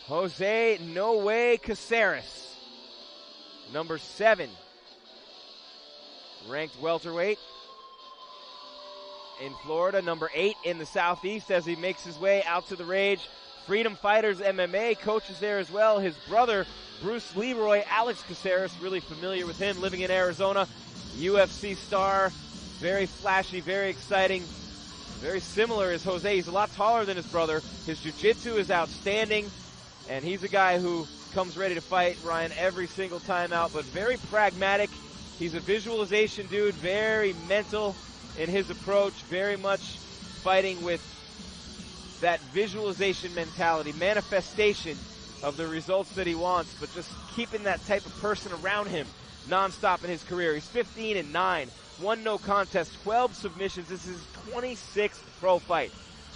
Jose No Way Caceres, number 7, ranked welterweight in Florida, number 8 in the Southeast as he makes his way out to the Rage. Freedom Fighters MMA coaches there as well. His brother, Bruce Leroy, Alex Caceres, really familiar with him, living in Arizona. UFC star, very flashy, very exciting, very similar as Jose. He's a lot taller than his brother. His jiu-jitsu is outstanding, and he's a guy who comes ready to fight, Ryan, every single time out, but very pragmatic. He's a visualization dude, very mental in his approach, very much fighting with that visualization mentality, manifestation of the results that he wants, but just keeping that type of person around him nonstop in his career. He's 15-9, 1 no contest, 12 submissions. This is his 26th pro fight.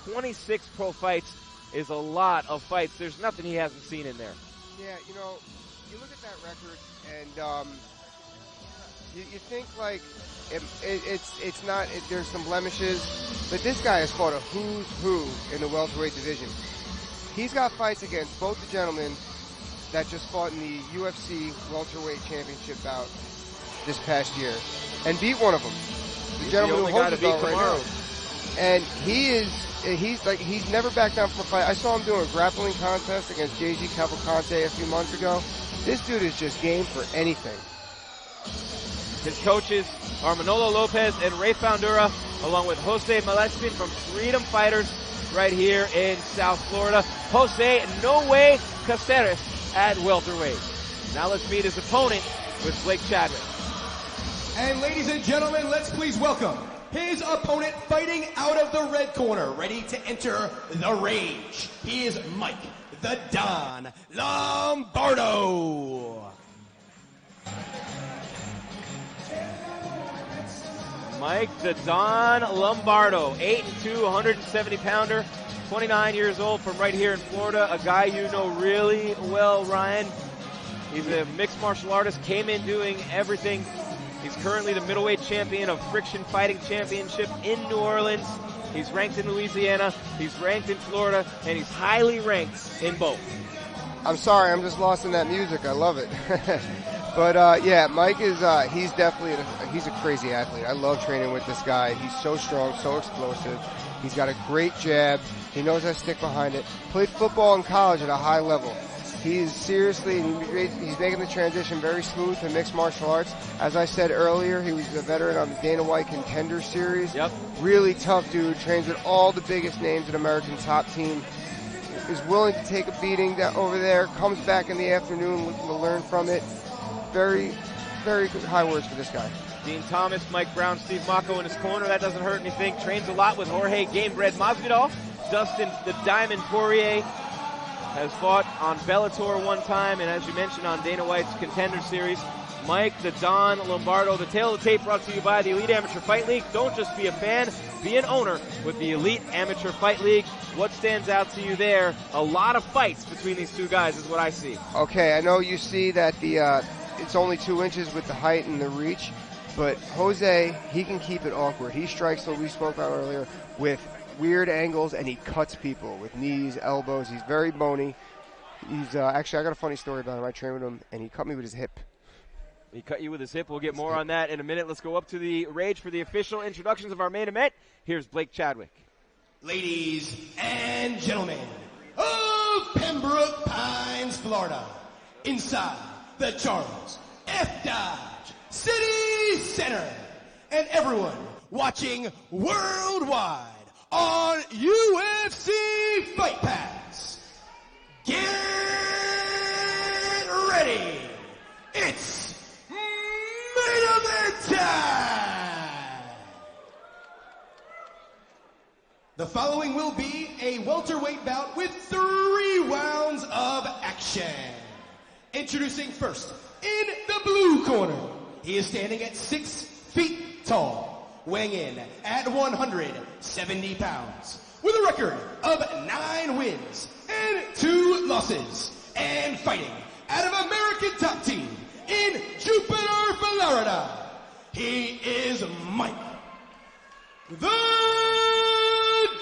26 pro fights is a lot of fights. There's nothing he hasn't seen in there. Yeah, you know, you look at that record and you think like it's not, there's some blemishes, but this guy has fought a who's who in the welterweight division. He's got fights against both the gentlemen that just fought in the UFC welterweight championship bout this past year and beat one of them. The gentleman who holds the belt right now. And he's never backed down from a fight. I saw him doing a grappling contest against JG Cavalcante a few months ago. This dude is just game for anything. His coaches are Manolo Lopez and Ray Foundura, along with Jose Malespin from Freedom Fighters right here in South Florida. Jose No Way Caceres at welterweight. Now let's meet his opponent with Blake Chadwick. And ladies and gentlemen, let's please welcome his opponent fighting out of the red corner, ready to enter the rage. He is Mike the Don Lombardo. Mike the Don Lombardo, 8'2", 170-pounder, 29 years old, from right here in Florida, a guy you know really well, Ryan. He's a mixed martial artist, came in doing everything. He's currently the middleweight champion of Friction Fighting Championship in New Orleans. He's ranked in Louisiana, he's ranked in Florida, and he's highly ranked in both. I'm sorry, I'm just lost in that music. I love it. But yeah, Mike is, he's definitely, he's a crazy athlete. I love training with this guy. He's so strong, so explosive. He's got a great jab. He knows how to stick behind it. Played football in college at a high level. He's seriously, he's making the transition very smooth to mixed martial arts. As I said earlier, he was a veteran on the Dana White Contender Series. Yep. Really tough dude, trains with all the biggest names in American top team. Is willing to take a beating over there, comes back in the afternoon looking to learn from it. Very, very good high words for this guy. Dean Thomas, Mike Brown, Steve Mocco in his corner. That doesn't hurt anything. Trains a lot with Jorge Gamebred Masvidal. Dustin the Diamond Poirier has fought on Bellator one time, and as you mentioned, on Dana White's Contender Series. Mike the Don Lombardo. The tail of the tape brought to you by the Elite Amateur Fight League. Don't just be a fan, be an owner with the Elite Amateur Fight League. What stands out to you there? A lot of fights between these two guys is what I see. Okay, I know you see that the it's only 2 inches with the height and the reach, but Jose, he can keep it awkward. He strikes, what we spoke about earlier, with weird angles, and he cuts people with knees, elbows. He's very bony. He's actually, I got a funny story about him. I trained with him, and he cut me with his hip. He cut you with his hip. We'll get more on that in a minute. Let's go up to the Rage for the official introductions of our main event. Here's Blake Chadwick. Ladies and gentlemen of Pembroke Pines, Florida, inside the Charles F. Dodge City Center, and everyone watching worldwide on UFC Fight Pass. Get ready. It's main event time. The following will be a welterweight bout with 3 rounds of action. Introducing first, in the blue corner, he is standing at 6 feet tall, weighing in at 170 pounds, with a record of 9 wins and 2 losses, and fighting out of American Top Team in Jupiter, Florida. He is Mike the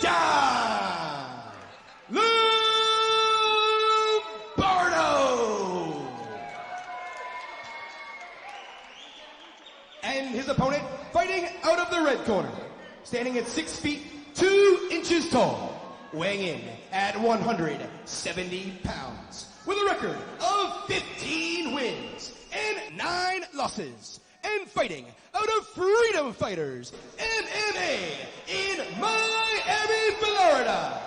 Don Lombardo. of the red corner, standing at 6 feet 2 inches tall, weighing in at 170 pounds, with a record of 15 wins and 9 losses, and fighting out of Freedom Fighters MMA in Miami, Florida.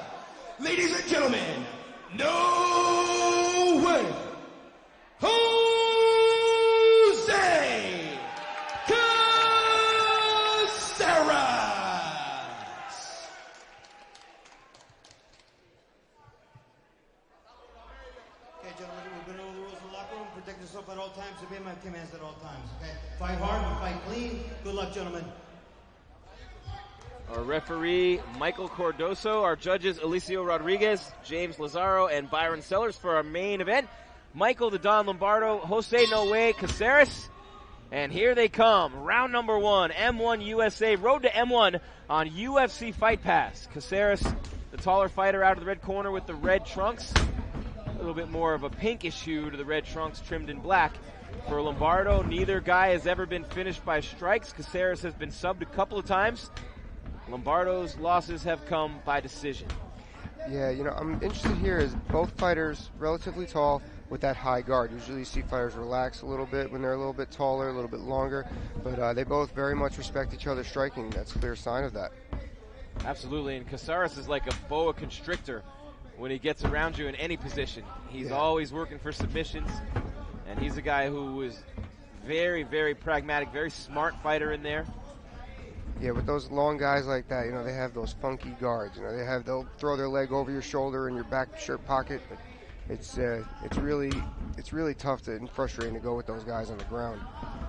Ladies and gentlemen, no way, Jose Caceres. Okay, gentlemen, we've been over the rules of the locker room. Protect yourself at all times. Obey my commands at all times, okay? Fight hard and fight clean. Good luck, gentlemen. Our referee, Michael Cordoso. Our judges, Alicio Rodriguez, James Lazaro, and Byron Sellers for our main event. Michael the Don Lombardo, Jose No Way Caceres. And here they come. Round number 1, M1 USA, road to M1 on UFC Fight Pass. Caceres, the taller fighter out of the red corner with the red trunks. A little bit more of a pinkish hue to the red trunks trimmed in black. For Lombardo, neither guy has ever been finished by strikes. Caceres has been subbed a couple of times. Lombardo's losses have come by decision. Yeah, you know, I'm interested here as both fighters relatively tall with that high guard. Usually you see fighters relax a little bit when they're a little bit taller, a little bit longer, but they both very much respect each other's striking. That's a clear sign of that. Absolutely, and Caceres is like a boa constrictor when he gets around you in any position. He's always working for submissions, and he's a guy who is very, very pragmatic, very smart fighter in there. Yeah, with those long guys like that, you know, they have those funky guards. You know, they'll throw their leg over your shoulder in your back shirt pocket. But it's really tough and frustrating to go with those guys on the ground.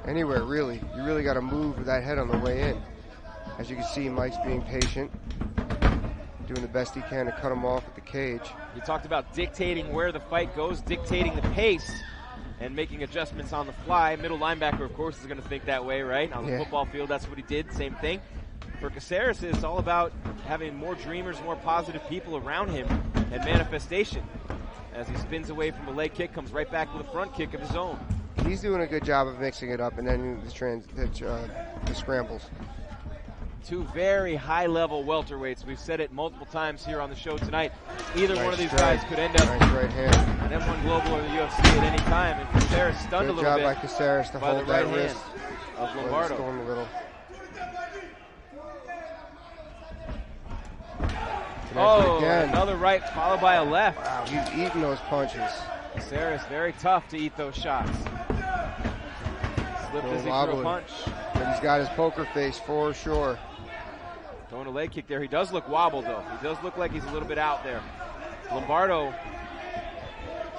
Anywhere, really. You really got to move with that head on the way in. As you can see, Mike's being patient, doing the best he can to cut him off at the cage. You talked about dictating where the fight goes, dictating the pace, and making adjustments on the fly. Middle linebacker, of course, is going to think that way, right? On the football field, that's what he did. Same thing. For Caceres, it's all about having more dreamers, more positive people around him, and manifestation. As he spins away from a leg kick, comes right back with a front kick of his own. He's doing a good job of mixing it up and then the scrambles. Two very high-level welterweights. We've said it multiple times here on the show tonight. Either one of these guys could end up right hand. an M1 Global or the UFC at any time. And Caceres stunned a little bit good job by Caceres to by hold the right that hand wrist of Lombardo. Going a little. Oh, another right followed by a left. Wow, he's eating those punches. Caceres very tough to eat those shots. Slipped as he threw a punch. But he's got his poker face for sure. Throwing a leg kick there. He does look wobbled, though. He does look like he's a little bit out there. Lombardo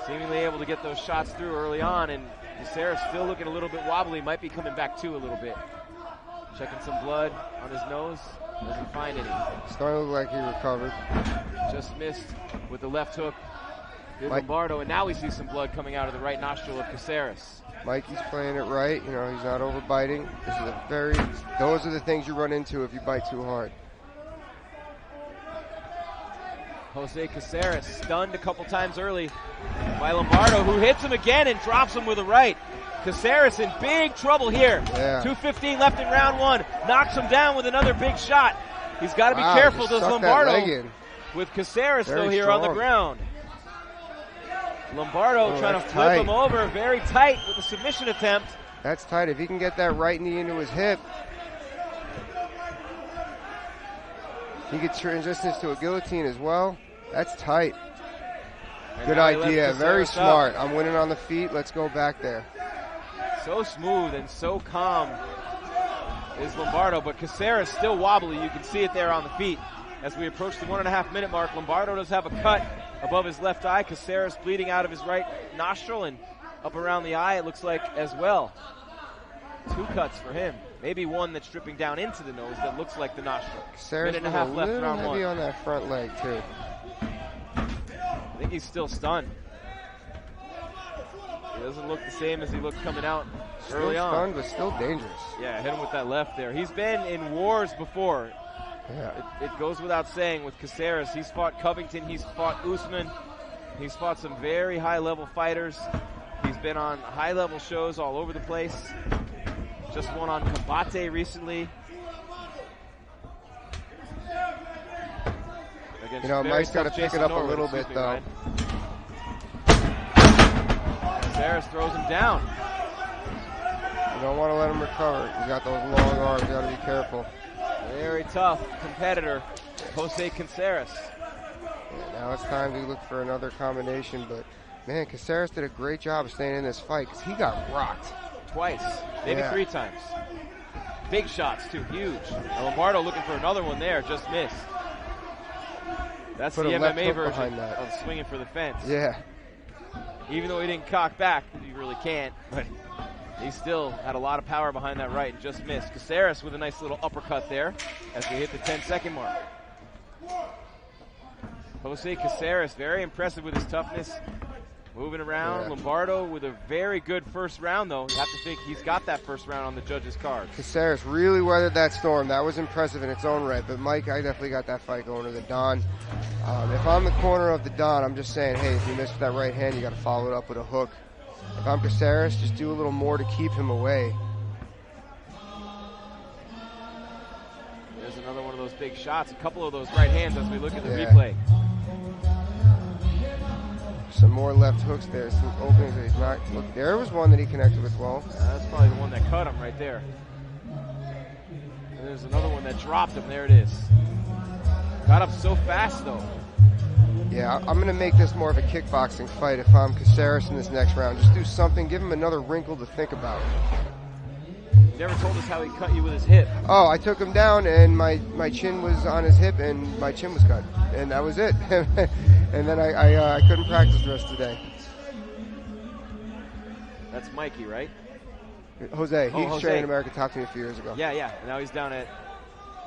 seemingly able to get those shots through early on, and Caceres still looking a little bit wobbly. Might be coming back too a little bit. Checking some blood on his nose. Doesn't find any. Starting to look like he recovered. Just missed with the left hook. Good Lombardo, and now we see some blood coming out of the right nostril of Caceres. Mikey's playing it right. You know, he's not overbiting. Those are the things you run into if you bite too hard. Jose Caceres stunned a couple times early by Lombardo, who hits him again and drops him with a right. Caceres in big trouble here. 2:15 left in round 1. Knocks him down with another big shot. He's got to be careful, does Lombardo, with Caceres though here on the ground. Lombardo trying to flip him over, very tight with a submission attempt. That's tight. If he can get that right knee into his hip, he could transition this to a guillotine as well. That's tight. Good idea. Very smart. I'm winning on the feet. Let's go back there. So smooth and so calm is Lombardo, but Caceres still wobbly. You can see it there on the feet. As we approach the 1.5 minute mark, Lombardo does have a cut above his left eye. Caceres bleeding out of his right nostril and up around the eye, it looks like, as well. 2 cuts for him. Maybe one that's dripping down into the nose that looks like the nostril. Caceres minute and a half left, round 1. Heavy on that front leg, too. I think he's still stunned. He doesn't look the same as he looked coming out early on. Still stunned, but still dangerous. Yeah, hit him with that left there. He's been in wars before. Yeah. It goes without saying with Caceres. He's fought Covington. He's fought Usman. He's fought some very high-level fighters. He's been on high-level shows all over the place. Just won on Combate recently. against Mike's got to pick it up a little bit, though. Caceres throws him down. You don't want to let him recover. He's got those long arms. You got to be careful. Very tough competitor, Jose Caceres. Yeah, now it's time to look for another combination, but man, Caceres did a great job of staying in this fight because he got rocked. Twice, maybe 3 times. Big shots, too, huge. Now Lombardo looking for another one there, just missed. That's Put the a left MMA hook version behind that. of swinging for the fence. Yeah. Even though he didn't cock back, he really can't, but he still had a lot of power behind that right and just missed. Caceres with a nice little uppercut there as we hit the 10-second mark. Jose Caceres, very impressive with his toughness, moving around. Yeah. Lombardo with a very good first round, though. You have to think he's got that first round on the judges' card. Caceres really weathered that storm. That was impressive in its own right. But, Mike, I definitely got that fight going to the Don. If I'm the corner of the Don, I'm just saying, hey, if you miss with that right hand, you got to follow it up with a hook. If I'm Caceres, just do a little more to keep him away. There's another one of those big shots. A couple of those right hands as we look at the replay. Some more left hooks there. Some openings that he's not. Look, there was one that he connected with well. That's probably the one that cut him right there. And there's another one that dropped him. There it is. Got up so fast, though. Yeah, I'm going to make this more of a kickboxing fight if I'm Caceres in this next round. Just do something. Give him another wrinkle to think about. He never told us how he cut you with his hip. Oh, I took him down, and my chin was on his hip, and my chin was cut. And that was it. And then I couldn't practice the rest of the day. That's Mikey, right? Jose. He was Jose. training American Top Team a few years ago. Yeah. And now he's down at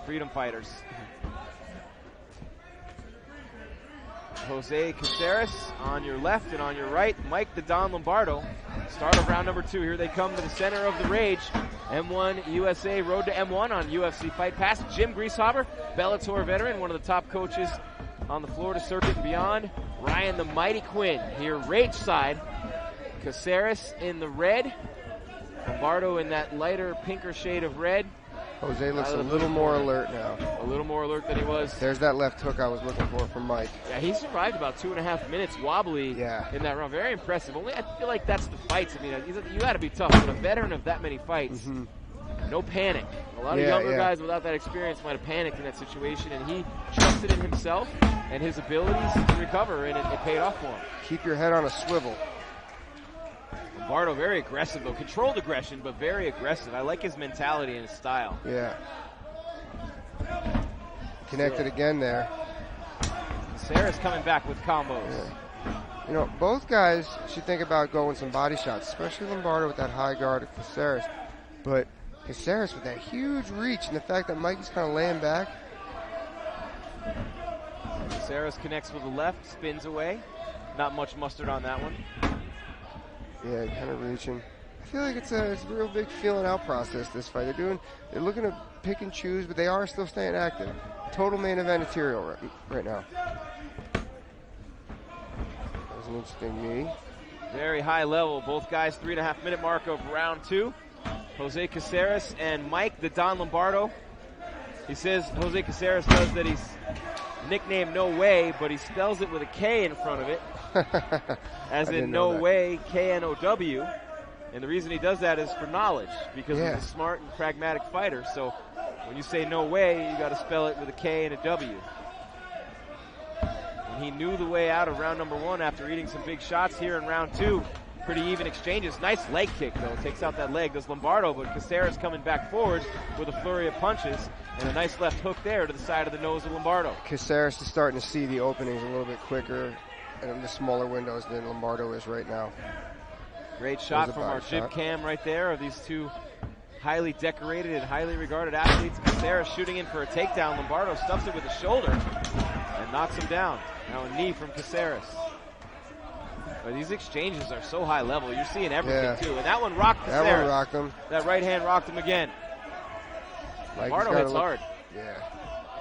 Freedom Fighters. Jose Caceres on your left and on your right. Mike the Don Lombardo. Start of round number 2. Here they come to the center of the rage. M1 USA, road to M1 on UFC Fight Pass. Jim Grieshaber, Bellator veteran, one of the top coaches on the Florida circuit and beyond. Ryan the Mighty Quinn here, rage side. Caceres in the red. Lombardo in that lighter, pinker shade of red. Jose looks a little more alert now. A little more alert than he was. There's that left hook I was looking for from Mike. Yeah, he survived about 2.5 minutes wobbly in that round. Very impressive. Only I feel like that's the fights. I mean, you got to be tough. But a veteran of that many fights, no panic. A lot of younger guys without that experience might have panicked in that situation, and he trusted in himself and his abilities to recover, and it paid off for him. Keep your head on a swivel. Lombardo very aggressive, though. Controlled aggression, but very aggressive. I like his mentality and his style. Yeah. Connected again there. Caceres coming back with combos. Yeah. You know, both guys should think about going some body shots, especially Lombardo with that high guard of Caceres. But Caceres with that huge reach and the fact that Mikey's kind of laying back. Caceres connects with the left, spins away. Not much mustard on that one. Yeah, kind of reaching. I feel like it's a real big feeling out process, this fight. They're looking to pick and choose, but they are still staying active. Total main event material right now. That was an interesting knee. Very high level. Both guys, 3.5 minute mark of round 2. Jose Caceres and Mike the Don Lombardo. He says Jose Caceres says that he's nicknamed No Way, but he spells it with a K in front of it. As in No Way, K-N-O-W. And the reason he does that is for knowledge, because he's a smart and pragmatic fighter. So when you say no way, you got to spell it with a K and a W. And he knew the way out of round number 1 after eating some big shots here in round 2. Pretty even exchanges. Nice leg kick, though. Takes out that leg, does Lombardo, but Caceres coming back forward with a flurry of punches and a nice left hook there to the side of the nose of Lombardo. Caceres is starting to see the openings a little bit quicker and the smaller windows than Lombardo is right now. Great shot from our jib cam right there of these two highly decorated and highly regarded athletes. Caceres shooting in for a takedown. Lombardo stuffs it with the shoulder and knocks him down. Now a knee from Caceres. But these exchanges are so high level. You're seeing everything, too. And that one rocked Caceres. That one rocked him. That right hand rocked him again. Lombardo hits hard. Yeah.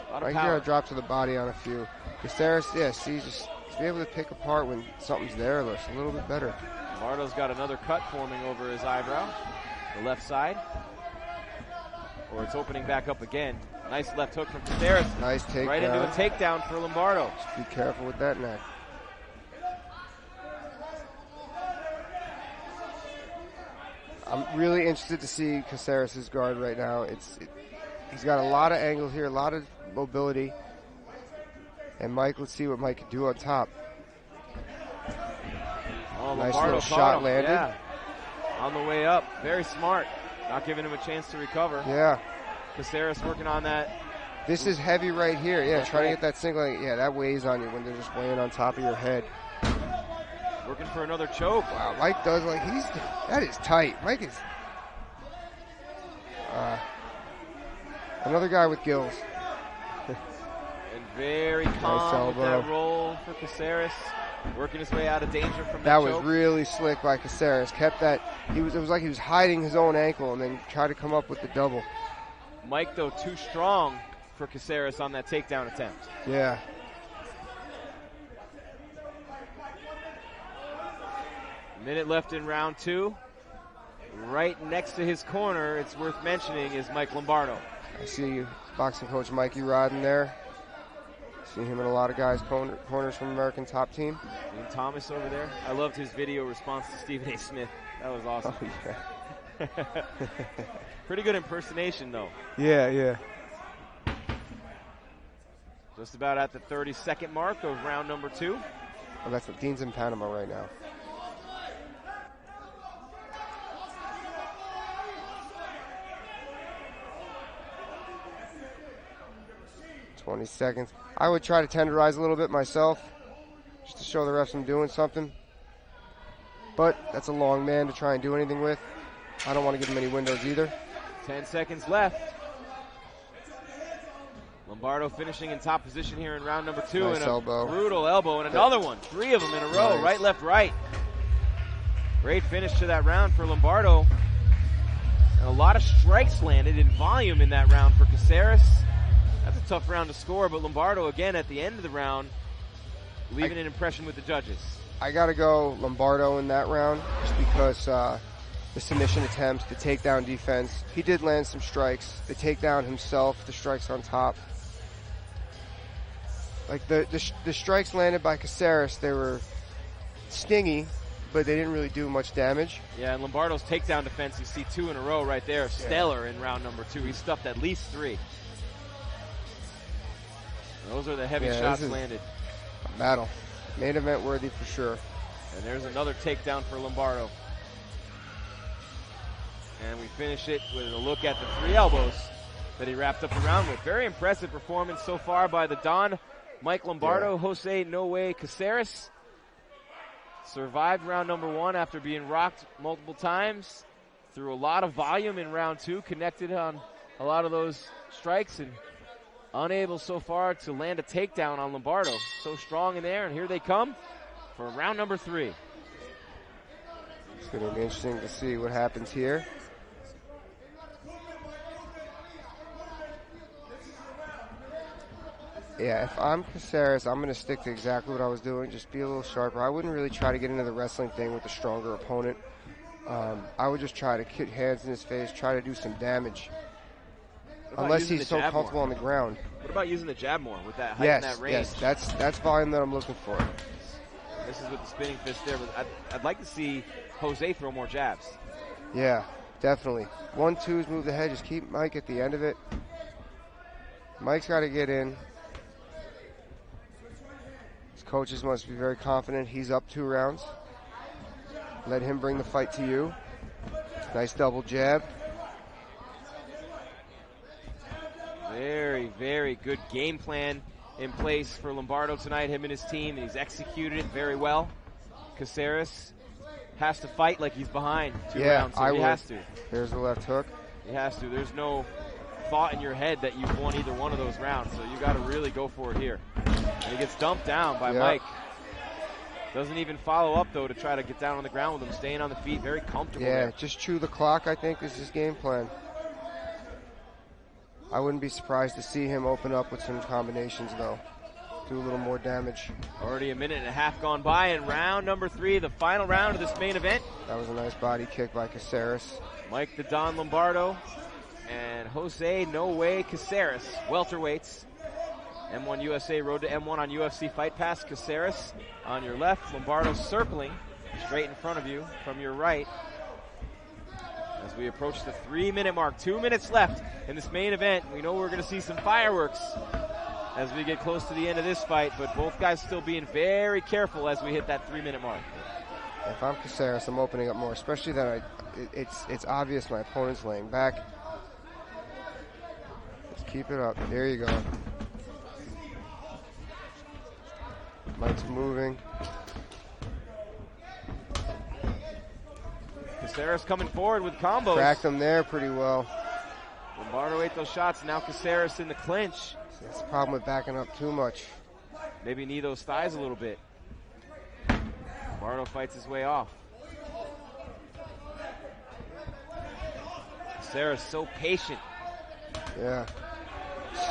A lot of Mike's power. got to drop to the body on a few. Caceres, see, just to be able to pick apart when something's there looks a little bit better. Lombardo's got another cut forming over his eyebrow. The left side. or it's opening back up again. Nice left hook from Caceres. Nice takedown. Right into a takedown for Lombardo. Just be careful with that neck. I'm really interested to see Caceres' guard right now. He's got a lot of angles here, a lot of mobility. And Mike, let's see what Mike can do on top. Oh, nice Lombardo little shot landed. Yeah. On the way up. Very smart. Not giving him a chance to recover. Yeah. Caceres working on that. This is heavy right here. Yeah, That's trying right. to get that single. Yeah, that weighs on you when they're just weighing on top of your head. Working for another choke. Wow, Mike does that is tight. Mike is another guy with gills. And very calm with that roll for Caceres. Working his way out of danger from that choke. Was really slick by Caceres. Kept that. It was like he was hiding his own ankle and then tried to come up with the double. Mike, though, too strong for Caceres on that takedown attempt. Yeah. Minute left in round 2. Right next to his corner, it's worth mentioning, is Mike Lombardo. I see boxing coach Mikey Rodden there. See him and a lot of guys corners from American Top Team. Dean Thomas over there. I loved his video response to Stephen A. Smith. That was awesome. Oh, yeah. Pretty good impersonation, though. Yeah. Just about at the 30-second mark of round number 2. Oh, that's what Dean's in Panama right now. $20 seconds. I would try to tenderize a little bit myself, just to show the refs I'm doing something. But that's a long man to try and do anything with. I don't want to give him any windows either. 10 seconds left. Lombardo finishing in top position here in round number 2. Nice and elbow. Brutal elbow and another one. 3 of them in a row. Nice. Right, left, right. Great finish to that round for Lombardo. And a lot of strikes landed in volume in that round for Caceres. That's a tough round to score, but Lombardo again at the end of the round leaving an impression with the judges. I got to go Lombardo in that round just because the submission attempts, the takedown defense. He did land some strikes. The takedown himself, the strikes on top. Like the strikes landed by Caceres, they were stingy, but they didn't really do much damage. Yeah, and Lombardo's takedown defense, you see 2 in a row right there. Stellar in round number 2. He stuffed at least 3. Those are the heavy shots landed. A battle. Main event worthy for sure. And there's another takedown for Lombardo. And we finish it with a look at the 3 elbows that he wrapped up the round with. Very impressive performance so far by the Don. Mike Lombardo, Jose No Way Caceres. Survived round number 1 after being rocked multiple times. Threw a lot of volume in round 2. Connected on a lot of those strikes and unable so far to land a takedown on Lombardo. So strong in there, and here they come for round number 3. It's going to be interesting to see what happens here. Yeah, if I'm Caceres, I'm going to stick to exactly what I was doing, just be a little sharper. I wouldn't really try to get into the wrestling thing with a stronger opponent. I would just try to kick hands in his face, try to do some damage. Unless he's so comfortable on the ground. What about using the jab more with that height and that range? Yes, that's volume that I'm looking for. This is with the spinning fist there, but I'd like to see Jose throw more jabs. Yeah, definitely. 1-2s, move the head, just keep Mike at the end of it. Mike's got to get in. His coaches must be very confident. He's up 2 rounds. Let him bring the fight to you. Nice double jab. Very, very good game plan in place for Lombardo tonight, him and his team, and he's executed it very well. Caceres has to fight like he's behind 2 rounds, so he has to. Here's the left hook. He has to. There's no thought in your head that you've won either one of those rounds, so you got to really go for it here. And he gets dumped down by Mike. Doesn't even follow up, though, to try to get down on the ground with him, staying on the feet, very comfortable there. Just chew the clock, I think, is his game plan. I wouldn't be surprised to see him open up with some combinations, though. Do a little more damage. Already a minute and a half gone by in round number 3, the final round of this main event. That was a nice body kick by Caceres. Mike the Don Lombardo and and Jose No Way Caceres, welterweights. M1 USA, road to M1 on UFC Fight Pass. Caceres on your left, Lombardo circling straight in front of you from your right. As we approach the 3-minute mark, 2 minutes left in this main event. We know we're going to see some fireworks as we get close to the end of this fight, but both guys still being very careful as we hit that 3-minute mark. If I'm Caceres, I'm opening up more, especially that it's obvious my opponent's laying back. Let's keep it up. There you go. Mike's moving. Caceres coming forward with combos. Cracked him there pretty well. Lombardo ate those shots. Now Caceres in the clinch. That's the problem with backing up too much. Maybe knee those thighs a little bit. Lombardo fights his way off. Caceres so patient. Yeah.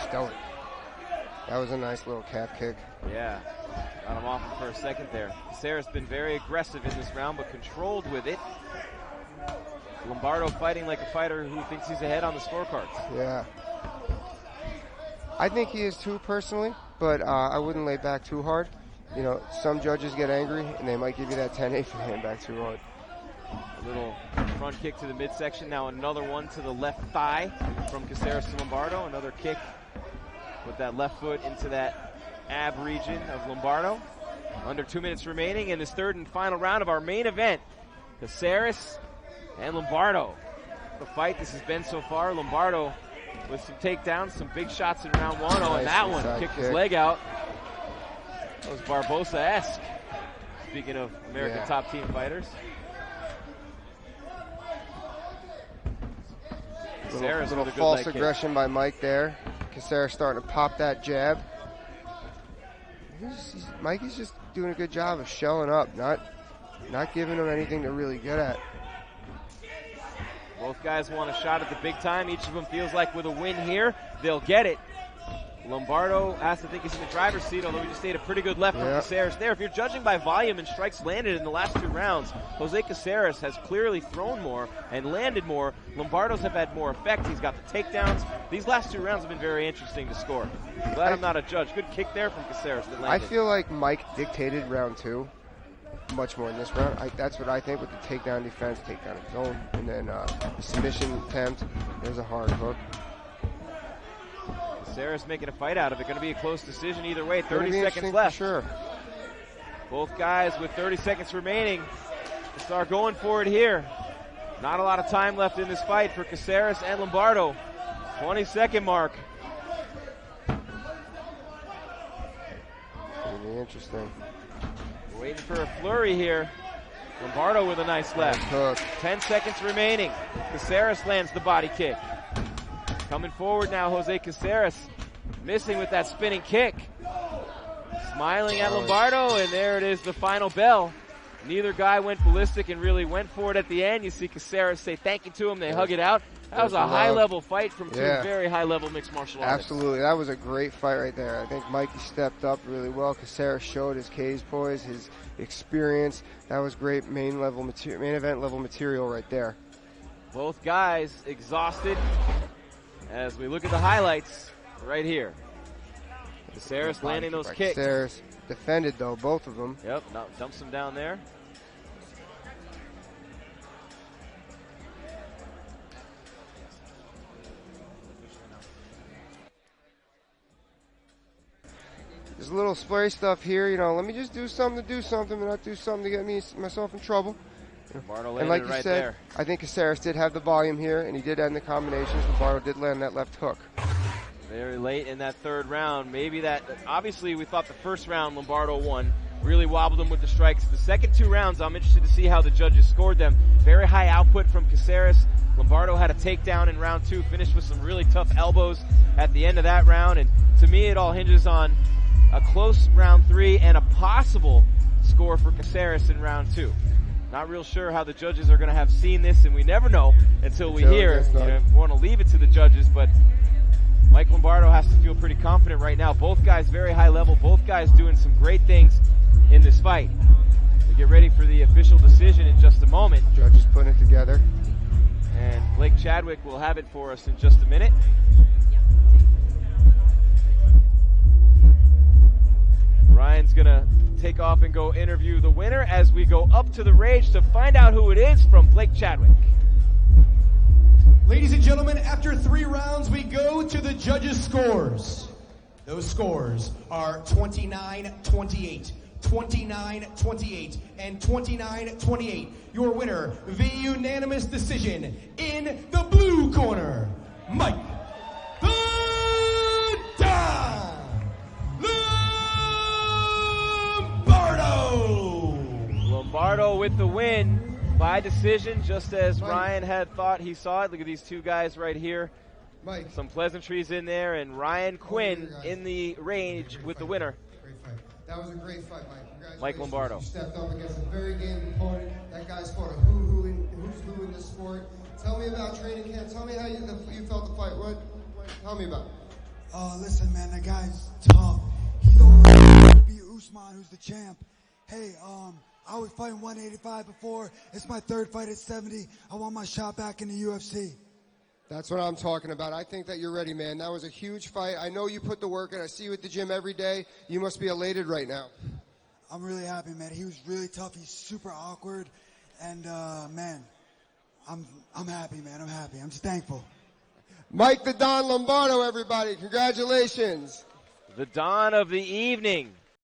Stoic. That was a nice little calf kick. Yeah. Got him off for a second there. Caceres been very aggressive in this round, but controlled with it. Lombardo fighting like a fighter who thinks he's ahead on the scorecards. Yeah. I think he is too, personally, but I wouldn't lay back too hard. You know, some judges get angry, and they might give you that 10-8 for laying back too hard. A little front kick to the midsection. Now another one to the left thigh from Caceres to Lombardo. Another kick with that left foot into that ab region of Lombardo. Under 2 minutes remaining in this third and final round of our main event. Caceres and Lombardo. The fight this has been so far. Lombardo with some takedowns, some big shots in round one. Oh, and that one kicked his leg out. That was Barbosa-esque. Speaking of American top team fighters. Little false aggression by Mike there. Caceres starting to pop that jab. Mikey's just doing a good job of shelling up, not giving him anything to really get at. Both guys want a shot at the big time. Each of them feels like with a win here, they'll get it. Lombardo has to think he's in the driver's seat, although he just stayed a pretty good left from Caceres there. If you're judging by volume and strikes landed in the last 2 rounds, Jose Caceres has clearly thrown more and landed more. Lombardo's have had more effect. He's got the takedowns. These last 2 rounds have been very interesting to score. Glad I'm not a judge. Good kick there from Caceres that landed. I feel like Mike dictated round 2 much more in this round. That's what I think with the takedown defense, takedown of zone, and then the submission attempt. There's a hard hook. Caceres making a fight out of it. Going to be a close decision either way. 30 seconds left. Sure. Both guys with 30 seconds remaining to start going for it here. Not a lot of time left in this fight for Caceres and Lombardo. 20-second mark. It'll be interesting. We're waiting for a flurry here. Lombardo with a nice left. Hook. 10 seconds remaining. Caceres lands the body kick. Coming forward now, Jose Caceres. Missing with that spinning kick. Smiling at Lombardo, and there it is, the final bell. Neither guy went ballistic and really went for it at the end. You see Caceres say thank you to him. They hug it out. That was a high-level fight from 2 very high-level mixed martial artists. Absolutely. That was a great fight right there. I think Mikey stepped up really well. Caceres showed his cage poise, his experience. That was great main event level material right there. Both guys exhausted as we look at the highlights right here. Caceres landing those kicks. Caceres defended, though, both of them. Yep, dumps him down there. There's a little splurry stuff here, you know, let me just do something and not do something to get myself in trouble. And like you said, there. I think Caceres did have the volume here, and he did end the combinations. Lombardo did land that left hook. Very late in that third round. Maybe that, obviously we thought the first round Lombardo won. Really wobbled him with the strikes. The second 2 rounds, I'm interested to see how the judges scored them. Very high output from Caceres. Lombardo had a takedown in round 2, finished with some really tough elbows at the end of that round. And to me, it all hinges on a close round 3 and a possible score for Caceres in round 2. Not real sure how the judges are going to have seen this, and we never know until we hear. We want to leave it to the judges, but Mike Lombardo has to feel pretty confident right now. Both guys very high level, both guys doing some great things in this fight. We get ready for the official decision in just a moment. Judges putting it together. And Blake Chadwick will have it for us in just a minute. Ryan's going to take off and go interview the winner as we go up to the rage to find out who it is from Blake Chadwick. Ladies and gentlemen, after 3 rounds, we go to the judges' scores. Those scores are 29-28, 29-28, and 29-28. Your winner via unanimous decision in the blue corner, Mike the Don Lombardo. Lombardo with the win by decision, just as Ryan had thought he saw it. Look at these two guys right here. Mike. Some pleasantries in there, and Ryan Quinn in the range with the winner. Great fight. That was a great fight, Mike. Congratulations. Mike Lombardo. You stepped up against a very game opponent. That guy's fought a who's who in this sport. Tell me about training camp. Tell me how you felt the fight. Tell me about it. Listen, man, that guy's tough. He's the one beat Usman, who's the champ. Hey, I was fighting 185 before. It's my 3rd fight at 70. I want my shot back in the UFC. That's what I'm talking about. I think that you're ready, man. That was a huge fight. I know you put the work in. I see you at the gym every day. You must be elated right now. I'm really happy, man. He was really tough. He's super awkward. And, man, I'm happy, man. I'm happy. I'm just thankful. Mike the Don Lombardo, everybody. Congratulations. The Don of the evening.